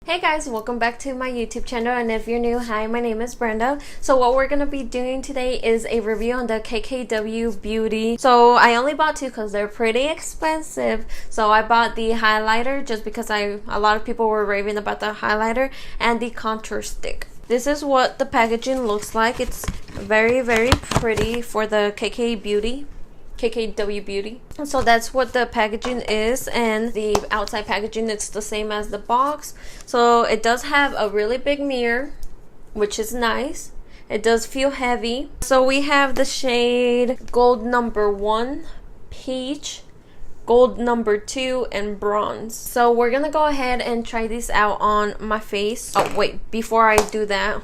Hey guys, welcome back to my YouTube channel, and if you're new, hi, my name is Brenda. So what we're gonna be doing today is a review on the KKW Beauty. So I only bought two because they're pretty expensive. So I bought the highlighter just because a lot of people were raving about the highlighter, and the contour stick. This is what the packaging looks like. It's very, very pretty for the KKW Beauty. So that's what the packaging is, and the outside packaging, it's the same as the box. So it does have a really big mirror, which is nice. It does feel heavy. So we have the shade gold number 1, peach, gold number 2, and bronze. So we're gonna go ahead and try this out on my face. Oh wait, before I do that,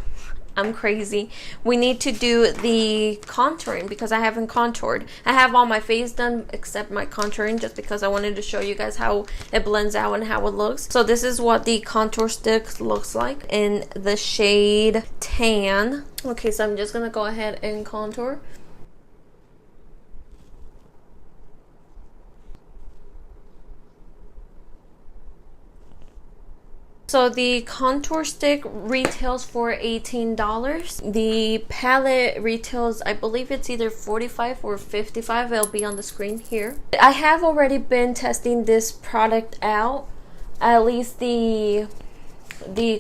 I'm crazy. We need to do the contouring because I haven't contoured. I have all my face done except my contouring, just because I wanted to show you guys how it blends out and how it looks. So this is what the contour stick looks like in the shade tan. Okay, so I'm just gonna go ahead and contour. So the contour stick retails for $18. The palette retails, I believe it's either $45 or $55. It'll be on the screen here. I have already been testing this product out, at least the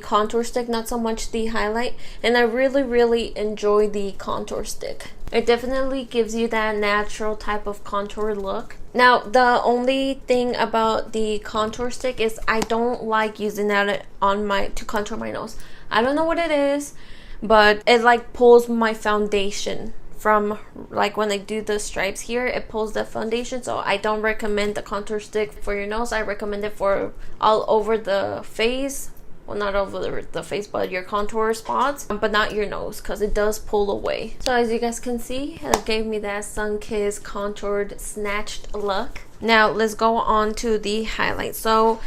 contour stick, not so much the highlight, and I really enjoy the contour stick. It definitely gives you that natural type of contour look. Now, the only thing about the contour stick is I don't like using that to contour my nose. I don't know what it is, but it like pulls my foundation from, like when I do the stripes here, it pulls the foundation. So I don't recommend the contour stick for your nose. I recommend it for all over the face. Well, not over the face, but your contour spots, but not your nose, because it does pull away. So as you guys can see, it gave me that sun-kissed, contoured, snatched look. Now let's go on to the highlight. So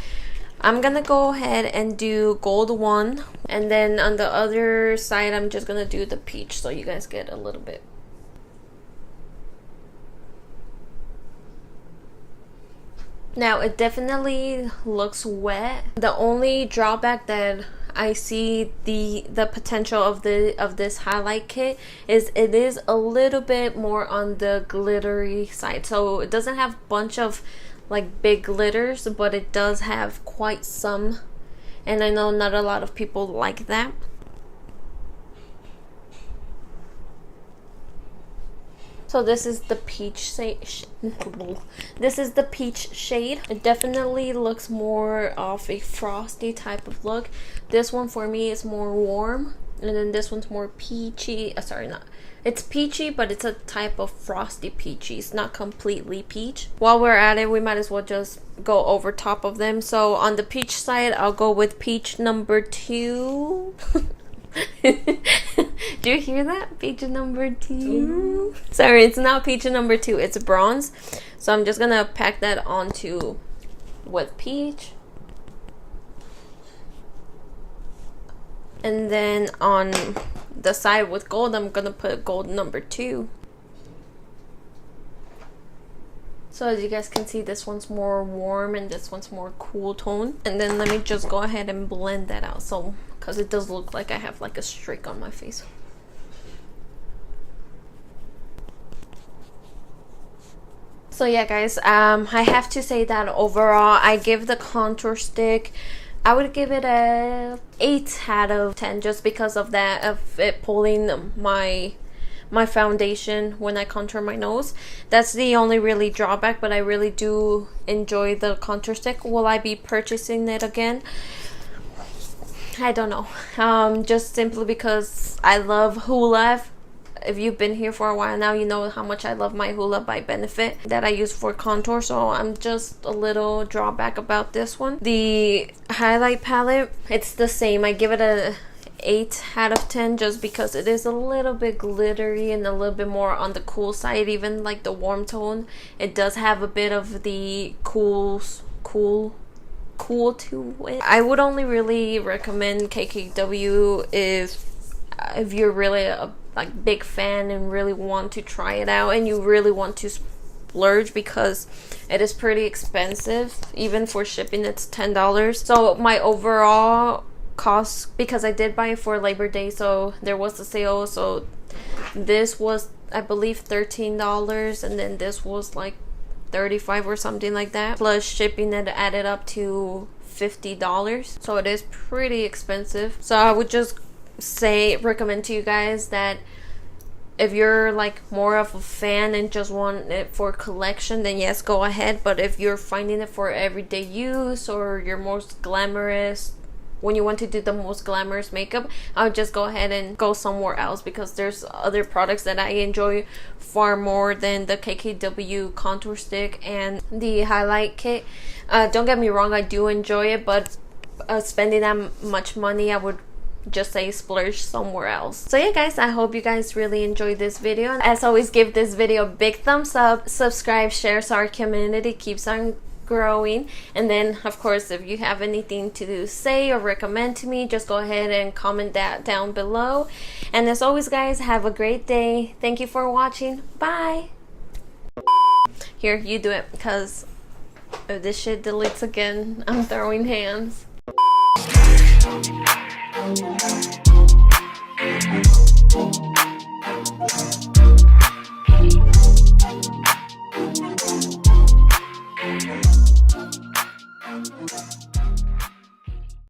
I'm gonna go ahead and do gold 1, and then on the other side I'm just gonna do the peach, so you guys get a little bit. Now it definitely looks wet. The only drawback that I see the potential of this highlight kit is it is a little bit more on the glittery side. So it doesn't have a bunch of like big glitters, but it does have quite some, and I know not a lot of people like that. So this is the peach shade. This is the peach shade. It definitely looks more of a frosty type of look. This one for me is more warm, and then this one's more peachy. It's peachy, but it's a type of frosty peachy. It's not completely peach. While we're at it, we might as well just go over top of them. So on the peach side, I'll go with peach number 2. Do you hear that? Peach number 2. Sorry, it's not peach number 2, it's bronze. So I'm just gonna pack that onto with peach, and then on the side with gold, I'm gonna put gold number 2. So as you guys can see, this one's more warm and this one's more cool tone. And then let me just go ahead and blend that out, so because it does look like I have like a streak on my face. So yeah guys, I have to say that overall I give the contour stick, I would give it a 8 out of 10, just because of that, of it pulling my foundation when I contour my nose. That's the only really drawback, but I really do enjoy the contour stick. Will I be purchasing it again? I don't know. Just simply because I love Hoola. If you've been here for a while now, you know how much I love my Hoola by Benefit that I use for contour. So I'm just a little drawback about this one. The highlight palette, it's the same. I give it a 8 out of 10, just because it is a little bit glittery and a little bit more on the cool side. Even like the warm tone, it does have a bit of the cool to it. I would only really recommend KKW if you're really a big fan and really want to try it out, and you really want to splurge because it is pretty expensive. Even for shipping, it's $10. So my overall cost, because I did buy it for Labor Day, so there was a sale, so this was, I believe, $13, and then this was like 35 or something like that, plus shipping, it added up to $50. So it is pretty expensive. So I would just recommend to you guys that if you're like more of a fan and just want it for collection, then yes, go ahead. But if you're finding it for everyday use, or your most glamorous, when you want to do the most glamorous makeup, I would just go ahead and go somewhere else, because there's other products that I enjoy far more than the KKW contour stick and the highlight kit. Don't get me wrong, I do enjoy it, but spending that much money, I would just say splurge somewhere else. So yeah guys, I hope you guys really enjoyed this video. As always, give this video a big thumbs up, subscribe, share, so our community keeps on growing. And then of course, if you have anything to say or recommend to me, just go ahead and comment that down below. And as always guys, have a great day. Thank you for watching. Bye. Here, you do it, because if this shit deletes again, I'm throwing hands. Thank you.